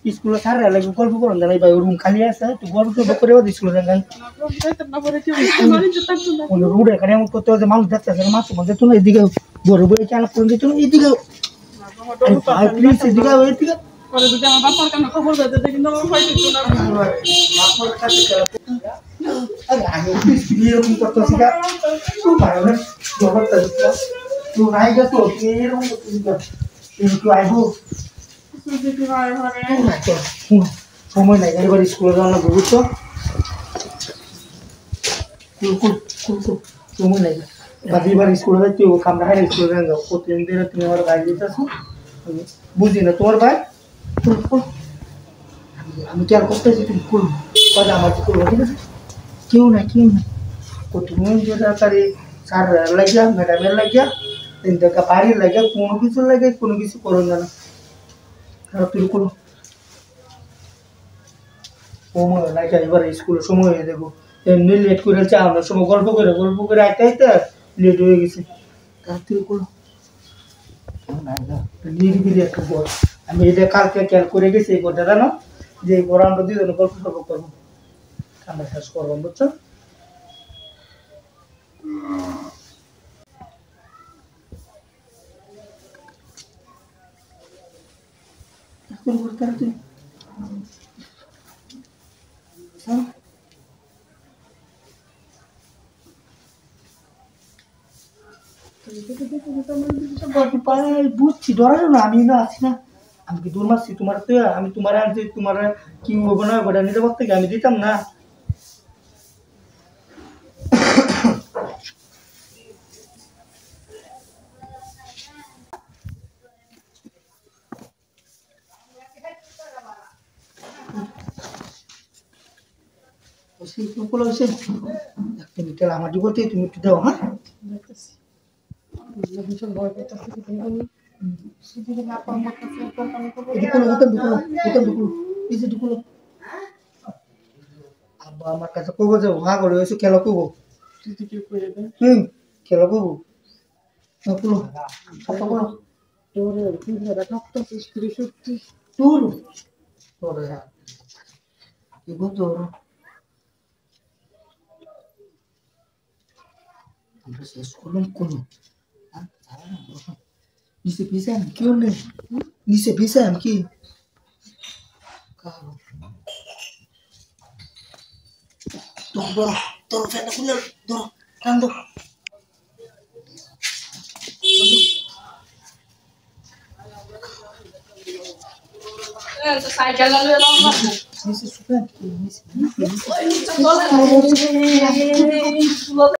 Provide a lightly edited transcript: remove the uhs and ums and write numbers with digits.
স্কুলে স্যার লাগে গল্প করুন জানাই ভাই রুম খালি আছে তো গল্প করে স্কুলে যান রুড এখানে এমন করতে হচ্ছে মানুষ যাচ্ছে মাছ মধ্যে তো এদিকে বড় বড় চালা করে দিত এদিকে প্লিজ এদিকে এদিকে পরে যদি আমার বাবার কানে খবর দিতে কিন্তু আমার ভয় দিত না আপনার কাছে আরে আগে প্লিজ এরকম করতেছি না তো ভাই না জবরটা তো নাই গা তো এরকম কিন্তু আইবো সময় নাই এবার স্কুলে যাওয়া লাগবে বুঝছো সময় নাই বাকি এবার স্কুলে যাই তুই কামরা হাই স্কুলে যাও প্রতিদিন দিনে তুমি আমার গাড়ি দিতেছো বুঝি না তোমার ভাই আমি কি আর করতেছি তুমি করবো কাজ আমার কি করবো ঠিক আছে কেউ না তুমি যে তাড়াতাড়ি স্যার লাগিয়া ম্যাডামের লাগিয়া দেখা বাড়ির লাগিয়া কোনো কিছু করো না খারাপ তুই করো সময় লাগে এবার স্কুলে সময় হয়ে দেখো এমনি লেট করে আমরা সময় গল্প করে আইতে লেট হয়ে গেছে তাড়াতাড়ি করো নিরিবিলি একটা বল আমি এটা কালকে খেয়াল করে গেছি এই বলটা জানো যে এই বড় আমরা দুজনে গল্প করবো আমরা শেষ করবো বুঝছো তাড়াতাড়ি বুঝছি ডরানো না আমি না আছি না আমি কি দূর মারছি তোমার তো আমি তোমার আনছি তোমার কি হবো না ওটা নিতে পারতে আমি দিতাম না আমার জীবতে তুমি একটু দাও হ্যাঁ আমার কাছে কব যাবো হা করে হয়েছে খেলা কব খেলা কব আমরা শেষ করলাম কোনো নিচে পিছে আমি কেউ নেই নিচে পিছে আমি কি তোর ফ্যানটা খুলে ধরো টান দো সাইকেল চালিয়ে দাও না নিচে সুপার